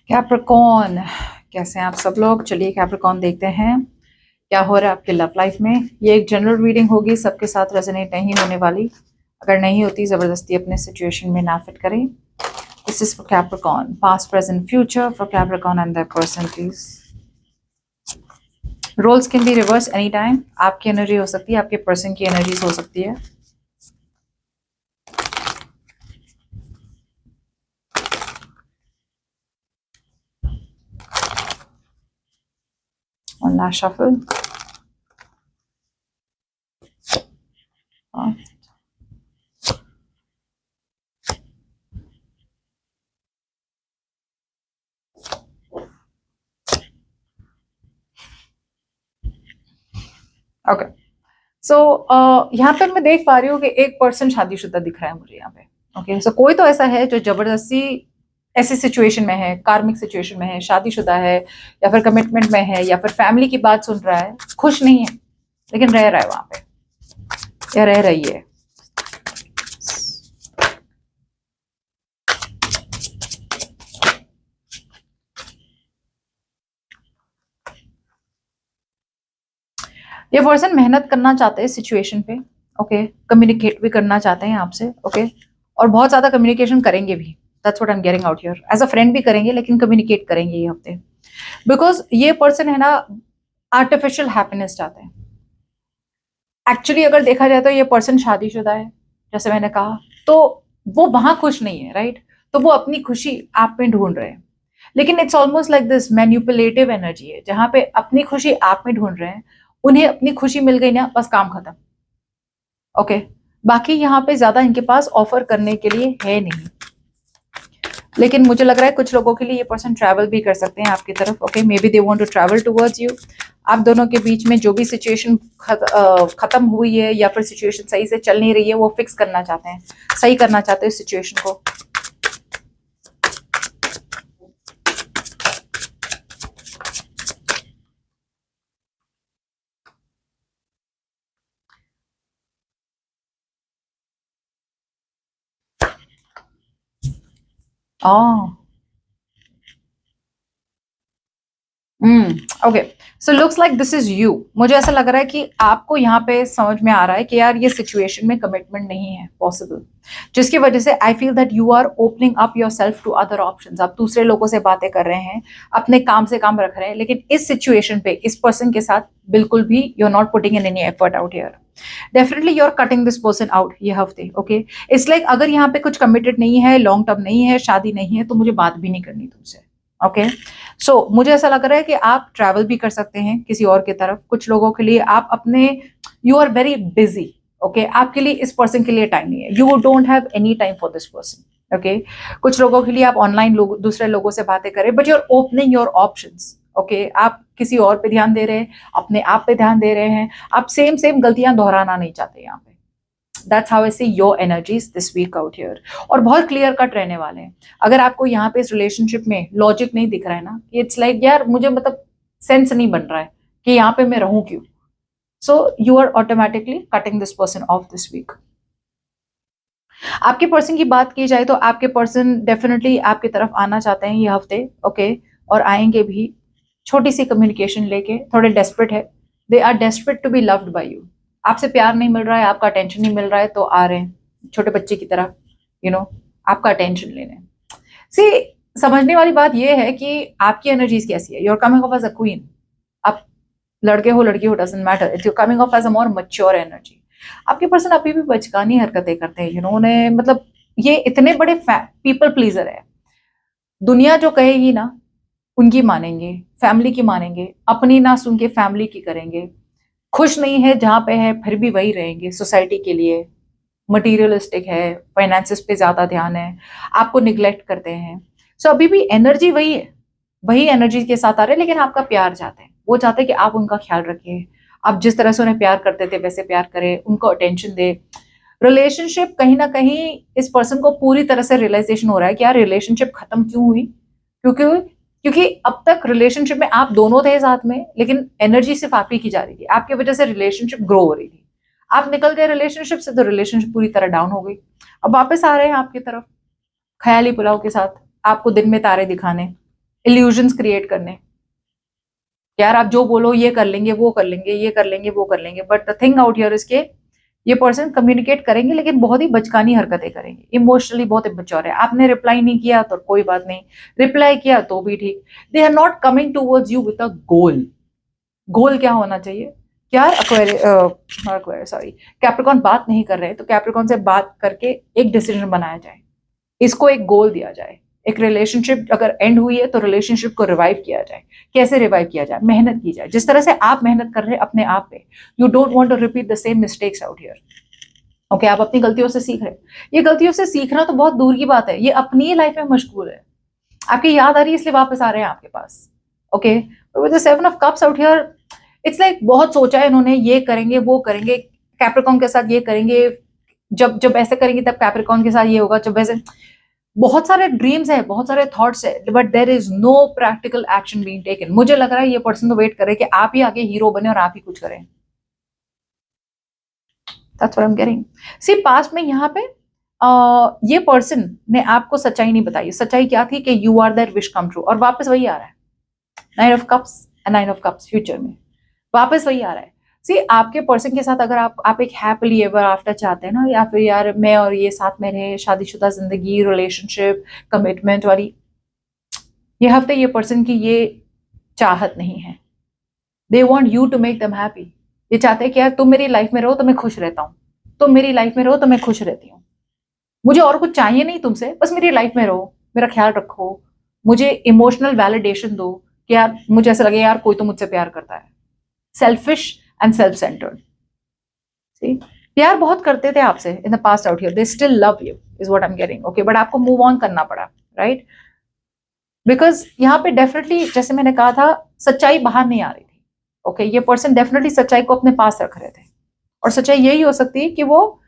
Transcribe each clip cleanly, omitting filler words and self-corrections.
Capricorn, कैसे हैं आप सब लोग। चलिए कैप्रिकॉर्न देखते हैं क्या हो रहा है आपके लव लाइफ में। ये एक जनरल रीडिंग होगी, सबके साथ रेजोनेट नहीं होने वाली। अगर नहीं होती जबरदस्ती अपने सिचुएशन में ना फिट करें। This is for Capricorn, past present future for Capricorn and that person please. Roles can be reverse any time. आपकी एनर्जी हो सकती है, आपके पर्सन की एनर्जी हो सकती है। One last shuffle. ओके, सो यहाँ पे मैं देख पा रही हूँ कि एक पर्सन शादीशुदा दिख रहा है मुझे यहाँ पे। ओके, सो कोई तो ऐसा है जो जबरदस्ती ऐसी सिचुएशन में है, कार्मिक सिचुएशन में है, शादीशुदा है या फिर कमिटमेंट में है या फिर फैमिली की बात सुन रहा है, खुश नहीं है लेकिन रह रहा है वहां पे या रह रही है। ये पर्सन मेहनत करना चाहते हैं सिचुएशन पे। ओके, कम्युनिकेट भी करना चाहते हैं आपसे। ओके, और बहुत ज्यादा कम्युनिकेशन करेंगे भी। That's what I am getting out here. As a friend भी करेंगे लेकिन कम्युनिकेट करेंगे ये हफ्ते। बिकॉज ये पर्सन है ना, आर्टिफिशियल हैप्पीनेस चाहते हैं। एक्चुअली अगर देखा जाए तो ये पर्सन शादीशुदा है, जैसे मैंने कहा, तो वो वहां खुश नहीं है, राइट। तो वो अपनी खुशी आप में ढूंढ रहे हैं, लेकिन it's almost like this manipulative energy है, जहां पे अपनी खुशी आप में ढूंढ रहे हैं। उन्हें अपनी खुशी मिल गई ना, बस काम खत्म। ओके, बाकी यहाँ पे ज्यादा इनके पास ऑफर करने के लिए है नहीं। लेकिन मुझे लग रहा है कुछ लोगों के लिए ये पर्सन ट्रैवल भी कर सकते हैं आपकी तरफ। Okay, maybe they want to travel towards you. आप दोनों के बीच में जो भी सिचुएशन खत्म हुई है या फिर सिचुएशन सही से चल नहीं रही है, वो फिक्स करना चाहते हैं, सही करना चाहते हैं सिचुएशन को। Okay, so looks like this is you. मुझे ऐसा लग रहा है कि आपको यहाँ पे समझ में आ रहा है कि यार ये सिचुएशन में कमिटमेंट नहीं है पॉसिबल, जिसकी वजह से I feel that you are opening up yourself to other options. आप दूसरे लोगों से बातें कर रहे हैं, अपने काम से काम रख रहे हैं, लेकिन इस सिचुएशन पे इस पर्सन के साथ बिल्कुल भी you are not putting in any effort out here. Definitely you are cutting this person out ये हफ्ते। ओके, इट्स लाइक अगर यहाँ पे कुछ कमिटेड नहीं है, लॉन्ग टर्म नहीं है, शादी नहीं है, तो मुझे बात भी नहीं करनी तुमसे। ओके, सो मुझे ऐसा लग रहा है कि आप ट्रैवल भी कर सकते हैं किसी और की तरफ। कुछ लोगों के लिए आप अपने, you are very busy. Okay, आपके लिए इस पर्सन के लिए टाइम नहीं है, you don't have any time for this person. Okay, कुछ लोगों के लिए आप ऑनलाइन दूसरे लोगों से बातें करें, but you are opening your options. Okay, आप किसी और पे ध्यान दे रहे हैं, अपने आप पे ध्यान दे रहे हैं। आप सेम सेम गलतियां दोहराना नहीं चाहते यहाँ पे। That's how I see your energies this week out here. और बहुत क्लियर कट रहने वाले हैं। अगर आपको यहाँ पे इस रिलेशनशिप में लॉजिक नहीं दिख रहा है ना, इट्स लाइक यार मुझे मतलब सेंस नहीं बन रहा है कि यहाँ पे मैं रहूं क्यों, so you are automatically cutting this person off this week. आपके पर्सन की बात की जाए तो आपके पर्सन डेफिनेटली आपकी तरफ आना चाहते हैं ये हफ्ते। ओके, और आएंगे भी छोटी सी कम्युनिकेशन लेके। थोड़े डेस्परेट है, they are desperate to be loved by you. आपसे प्यार नहीं मिल रहा है, आपका अटेंशन नहीं मिल रहा है, तो आ रहे हैं छोटे बच्चे की तरह, यू नो, आपका अटेंशन लेने। सी, समझने वाली बात यह है कि आपकी एनर्जीज कैसी है। You are coming off as a queen. आप लड़के हो लड़की हो, doesn't matter, it's you coming off as a more mature energy. आपके पर्सन अभी भी बचकानी हरकतें करते हैं, यू नो, उन्हें मतलब ये इतने बड़े पीपल प्लीजर है। दुनिया जो कहेगी ना उनकी मानेंगे, फैमिली की मानेंगे, अपनी ना सुन के फैमिली की करेंगे। खुश नहीं है जहां पे है फिर भी वही रहेंगे सोसाइटी के लिए। मटीरियलिस्टिक है, फाइनेंसिस पे ज्यादा ध्यान है, आपको निग्लेक्ट करते हैं। सो अभी भी एनर्जी वही है, वही एनर्जी के साथ आ रहे हैं, लेकिन आपका प्यार चाहते हैं। वो चाहते हैं कि आप उनका ख्याल रखें, आप जिस तरह से उन्हें प्यार करते थे वैसे प्यार करें, उनको अटेंशन दे। रिलेशनशिप कहीं ना कहीं इस पर्सन को पूरी तरह से रियलाइजेशन हो रहा है कि यार रिलेशनशिप खत्म क्यों हुई। क्योंकि क्योंकि अब तक रिलेशनशिप में आप दोनों थे साथ में, लेकिन एनर्जी सिर्फ आप ही की जा रही थी, आपकी वजह से रिलेशनशिप ग्रो हो रही थी। आप निकल गए रिलेशनशिप से तो रिलेशनशिप पूरी तरह डाउन हो गई। अब वापस आ रहे हैं आपकी तरफ ख्याली पुलाव के साथ, आपको दिन में तारे दिखाने। इल्यूजन्स क्रिएट करने, यार आप जो बोलो ये कर लेंगे, वो कर लेंगे, ये कर लेंगे, वो कर लेंगे, but the thing out here is के ये पर्सन कम्युनिकेट करेंगे लेकिन बहुत ही बचकानी हरकतें करेंगे, इमोशनली बहुत इमेच्योर है। आपने रिप्लाई नहीं किया तो कोई बात नहीं, रिप्लाई किया तो भी ठीक। They are not coming towards you with a goal. Goal क्या होना चाहिए? क्या एक्वेरियस सॉरी कैप्रिकॉन बात नहीं कर रहे तो कैप्रिकॉन से बात करके एक डिसीजन बनाया जाए, इसको एक गोल दिया जाए। एक रिलेशनशिप अगर एंड हुई है तो रिलेशनशिप को रिवाइव किया जाए। कैसे रिवाइव किया जाए? मेहनत की जाए, जिस तरह से आप मेहनत कर रहे हैं अपने आप पे। You don't want to repeat the same mistakes out here. Okay, आप अपनी गलतियों से सीख रहे हैं। ये गलतियों से सीखना तो बहुत दूर की बात है, ये अपनी ही लाइफ में मशगूल है। आपकी याद आ रही है इसलिए वापस आ रहे हैं आपके पास। Okay, with the seven of cups out here it's like बहुत सोचा है इन्होंने, ये करेंगे वो करेंगे, कैप्रिकॉन के साथ ये करेंगे, जब जब ऐसे करेंगे तब कैप्रिकॉन के साथ ये होगा, जब ऐसे बहुत सारे ड्रीम्स है, बहुत सारे थॉट्स है, but there is no practical action being taken. मुझे लग रहा है ये पर्सन तो वेट करे कि आप ही आगे हीरो बने और आप ही कुछ करें। That's what I'm getting. See, past में यहाँ पे ये पर्सन ने आपको सच्चाई नहीं बताई। सच्चाई क्या थी कि you are that wish come true, और वापस वही आ रहा है। 9 of cups and 9 of cups future में वापस वही आ रहा है। सी, आपके पर्सन के साथ अगर आप एक हैप्पीली एवर आफ्टर चाहते हैं ना, या फिर यार मैं और ये साथ में रहे, शादीशुदा जिंदगी, रिलेशनशिप, कमिटमेंट वाली, ये हफ्ते ये पर्सन की ये चाहत नहीं है। They want you to make them happy. ये चाहते हैं कि यार तुम मेरी लाइफ में रहो तो मैं खुश रहता हूँ, तुम मेरी लाइफ में रहो तो मैं खुश रहती हूँ, मुझे और कुछ चाहिए नहीं तुमसे, बस मेरी लाइफ में रहो, मेरा ख्याल रखो, मुझे इमोशनल वैलिडेशन दो कि यार मुझे ऐसा लगे यार कोई तो मुझसे प्यार करता है। Selfish and self centred. प्यार बहुत करते थे आपसे in the passed out here, they still love you is what I am getting. Okay, but आपको मूव ऑन करना पड़ा, राइट? बिकॉज यहाँ पे डेफिनेटली जैसे मैंने कहा था, सच्चाई बाहर नहीं आ रही थी। ओके, ये पर्सन डेफिनेटली सच्चाई को अपने पास रख रहे थे, और सच्चाई यही हो सकती है कि वो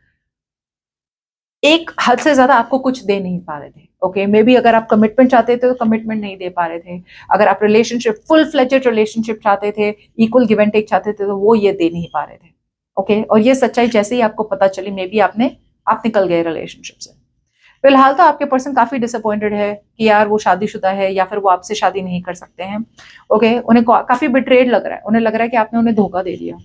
एक हद से ज्यादा आपको कुछ दे नहीं पा रहे थे। ओके, मे बी अगर आप कमिटमेंट चाहते थे तो कमिटमेंट नहीं दे पा रहे थे, अगर आप रिलेशनशिप, फुल फ्लेजेड रिलेशनशिप चाहते थे, इक्वल गिव एंड टेक चाहते थे, तो वो ये दे नहीं पा रहे थे। ओके, और ये सच्चाई जैसे ही आपको पता चली, मे बी आप निकल गए रिलेशनशिप से। फिलहाल तो आपके पर्सन काफी डिसअपॉइंटेड है कि यार वो शादीशुदा है या फिर वो आपसे शादी नहीं कर सकते हैं। ओके, उन्हें काफी बिट्रेड लग रहा है, उन्हें लग रहा है कि आपने उन्हें धोखा दे दिया।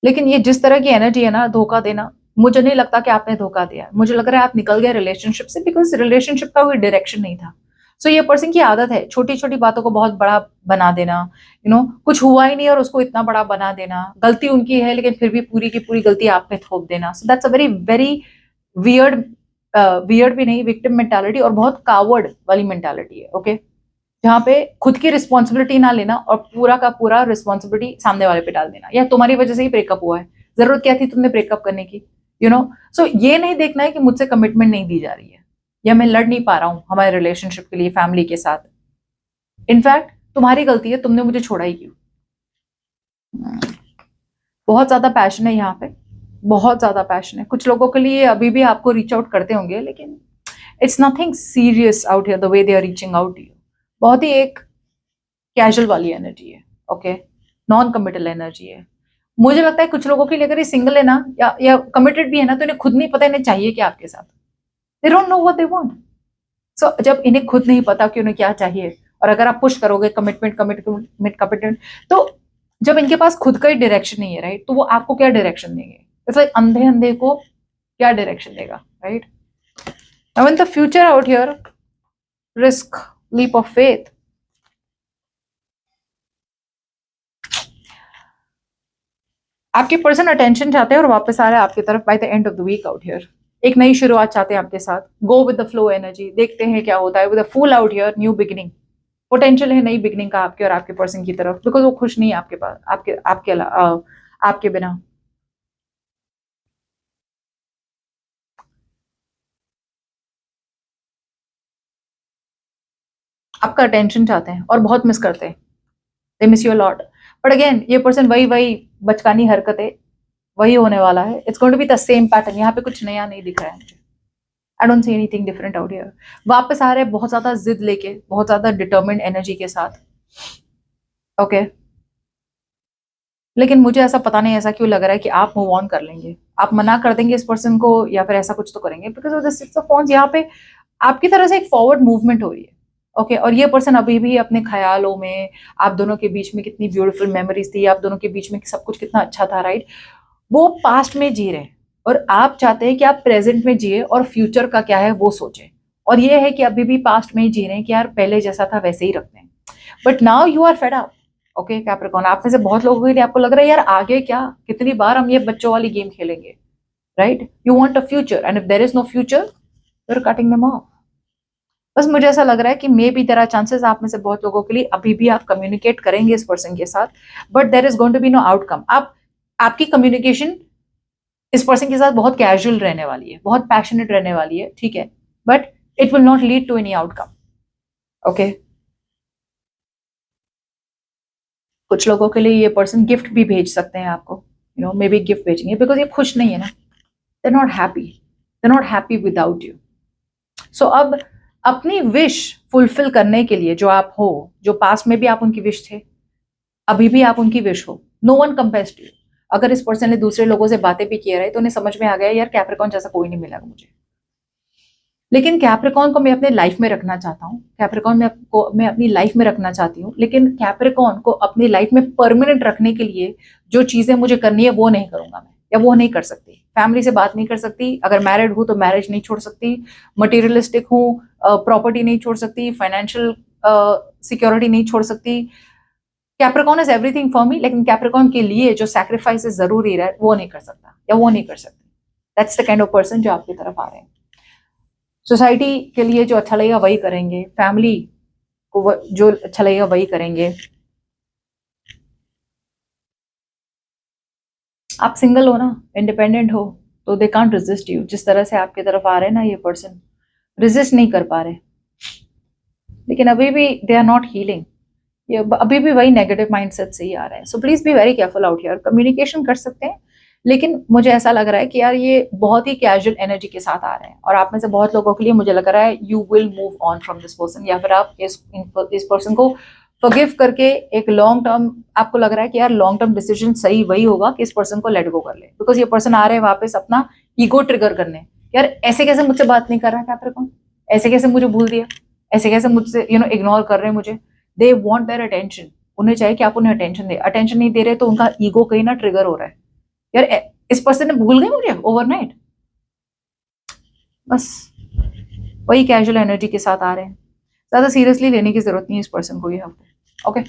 लेकिन ये जिस तरह की एनर्जी है ना, धोखा देना, मुझे नहीं लगता कि आपने धोखा दिया। मुझे लग रहा है आप निकल गए रिलेशनशिप से, बिकॉज रिलेशनशिप का कोई डायरेक्शन नहीं था। सो ये पर्सन की आदत है छोटी छोटी बातों को बहुत बड़ा बना देना। कुछ हुआ ही नहीं और उसको इतना बड़ा बना देना। गलती उनकी है लेकिन फिर भी पूरी की पूरी गलती आप पे थोप देना। So that's a very very weird, weird भी नहीं, विक्टिम मेंटालिटी, और बहुत कावर्ड वाली मेंटालिटी है। ओके, जहाँ पे खुद की रिस्पॉन्सिबिलिटी ना लेना और पूरा का पूरा रिस्पॉन्सिबिलिटी सामने वाले पे डाल देना, या तुम्हारी वजह से ही ब्रेकअप हुआ है, जरूरत क्या थी तुमने ब्रेकअप करने की, सो ये नहीं देखना है कि मुझसे कमिटमेंट नहीं दी जा रही है, या मैं लड़ नहीं पा रहा हूँ हमारे रिलेशनशिप के लिए, फैमिली के साथ। इनफैक्ट तुम्हारी गलती है, तुमने मुझे छोड़ा ही क्यों। बहुत ज्यादा पैशन है यहाँ पे, बहुत ज्यादा पैशन है। कुछ लोगों के लिए अभी भी आपको रीच आउट करते होंगे, लेकिन it's nothing serious out here the way they are reaching out to you. बहुत ही एक कैजुअल वाली एनर्जी है। ओके, नॉन कमिटल एनर्जी है। मुझे लगता है कुछ लोगों के लिए अगर ये सिंगल है ना, या कमिटेड भी है ना, तो इन्हें खुद नहीं पता इन्हें चाहिए क्या आपके साथ। They don't know what they want. So जब इन्हें खुद नहीं पता कि उन्हें क्या चाहिए, और अगर आप पुश करोगे कमिटमेंट कमिटमेंट कमिटमेंट, तो जब इनके पास खुद का ही डायरेक्शन नहीं है, राइट, तो वो आपको क्या डायरेक्शन देंगे? इट्स लाइक अंधे अंधे को क्या डायरेक्शन देगा, right? Now in the future out here, risk, leap of faith. आपके पर्सन अटेंशन चाहते हैं और वापस आ रहे हैं आपकी तरफ by the end of the week out here. एक नई शुरुआत चाहते हैं आपके साथ। Go with the flow energy, देखते हैं क्या होता है। With the full out here, new beginning, potential है नई बिगिनिंग का आपके और आपके पर्सन की तरफ, बिकॉज वो खुश नहीं है आपके पास, आपके बिना। आपका अटेंशन चाहते हैं और बहुत मिस करते हैं। They miss you a lot. But again ये पर्सन वही वही बचकानी हरकतें, वही होने वाला है। It's going to be the same pattern. यहाँ पे कुछ नया नहीं दिख रहा है मुझे। I don't see anything different out here. वापस आ रहे हैं बहुत ज्यादा जिद लेके, बहुत ज्यादा डिटर्मिन्ड एनर्जी के साथ। ओके, लेकिन मुझे ऐसा पता नहीं ऐसा क्यों लग रहा है कि आप मूव ऑन कर लेंगे, आप मना कर देंगे इस पर्सन को, या फिर ऐसा कुछ तो करेंगे, because of the six of wands. यहाँ पे आपकी तरह से एक फॉरवर्ड मूवमेंट हो रही है, ओके। और ये पर्सन अभी भी अपने ख्यालों में, आप दोनों के बीच में कितनी ब्यूटीफुल मेमोरीज थी, आप दोनों के बीच में सब कुछ कितना अच्छा था, राइट। वो पास्ट में जी रहे हैं और आप चाहते हैं कि आप प्रेजेंट में जिए और फ्यूचर का क्या है वो सोचें। और ये है कि अभी भी पास्ट में ही जी रहे हैं कि यार पहले जैसा था वैसे ही रखते हैं, but now you are fed up, okay Capricorn. आप में से बहुत लोगों के लिए आपको लग रहा है यार आगे क्या, कितनी बार हम ये बच्चों वाली गेम खेलेंगे, right. You want a future and if there is no future you are cutting them off. बस मुझे ऐसा लग रहा है कि maybe there are chances आप में से बहुत लोगों के लिए अभी भी आप कम्युनिकेट करेंगे इस पर्सन के साथ, but there is going to be no outcome. आप आपकी कम्युनिकेशन इस पर्सन के साथ बहुत कैजुअल रहने वाली है, बहुत पैशनेट रहने वाली है, ठीक है, but it will not lead to any outcome, okay. कुछ लोगों के लिए ये पर्सन गिफ्ट भी भेज सकते हैं आपको, you know, maybe gift भेजेंगे बिकॉज ये खुश नहीं है ना, they not happy, they not happy without you. So अब अपनी विश फुलफिल करने के लिए जो आप हो, जो पास्ट में भी आप उनकी विश थे, अभी भी आप उनकी विश हो, no one compares to you. अगर इस पर्सन ने दूसरे लोगों से बातें भी किए रहे तो उन्हें समझ में आ गया यार कैप्रिकॉर्न जैसा कोई नहीं मिला मुझे, लेकिन कैप्रिकॉर्न को मैं अपने लाइफ में रखना चाहता हूँ, कैप्रिकॉर्न में को मैं अपनी लाइफ में रखना चाहती हूँ, लेकिन कैप्रिकॉर्न को अपनी लाइफ में परमानेंट रखने के लिए जो चीजें मुझे करनी है वो नहीं करूंगा मैं, या वो नहीं कर सकती। फैमिली से बात नहीं कर सकती, अगर मैरिड हूं तो मैरिज नहीं छोड़ सकती, मटीरियलिस्टिक हूँ, प्रॉपर्टी नहीं छोड़ सकती, फाइनेंशियल सिक्योरिटी नहीं छोड़ सकती। Capricorn is everything for me, लेकिन कैप्रिकॉर्न के लिए जो सैक्रिफाइस जरूरी है वो नहीं कर सकता या वो नहीं कर सकती। That's the kind of person जो आपकी तरफ आ रहे हैं। सोसाइटी के लिए जो अच्छा लगेगा वही करेंगे, फैमिली को जो अच्छा लगेगा वही करेंगे। आप सिंगल हो ना, इंडिपेंडेंट हो, तो दे कांट रेजिस्ट यू। जिस तरह से आपकी तरफ आ रहे हैं ना ये पर्सन, रेजिस्ट नहीं कर पा रहे, लेकिन अभी भी दे आर नॉट हीलिंग, ये अभी भी वही नेगेटिव माइंडसेट से ही आ रहे हैं। So please be very careful out here. Communication कर सकते हैं, लेकिन मुझे ऐसा लग रहा है कि यार ये बहुत ही कैजुअल एनर्जी के साथ आ रहे हैं, और आप में से बहुत लोगों के लिए मुझे लग रहा है you will move on from this person, या फिर आप इस पर्सन को फॉरगिव करके एक लॉन्ग टर्म, आपको लग रहा है कि यार लॉन्ग टर्म डिसीजन सही वही होगा कि इस पर्सन को लेट गो कर ले, बिकॉज ये पर्सन आ रहे हैं वापस अपना ईगो ट्रिगर करने। यार ऐसे कैसे मुझसे बात नहीं कर रहा कैप्रिकॉर्न, ऐसे कैसे मुझे भूल दिया, ऐसे कैसे मुझसे इग्नोर कर रहे हैं मुझे। दे वॉन्ट देयर अटेंशन, उन्हें चाहिए कि आप उन्हें अटेंशन दे, अटेंशन नहीं दे रहे तो उनका ईगो कहीं ना ट्रिगर हो रहा है। यार इस पर्सन ने भूल गए मुझे ओवरनाइट, बस वही कैजुअल एनर्जी के साथ आ रहे हैं। ज्यादा सीरियसली लेने की जरूरत नहीं है इस पर्सन को ये हफ्ते, ओके।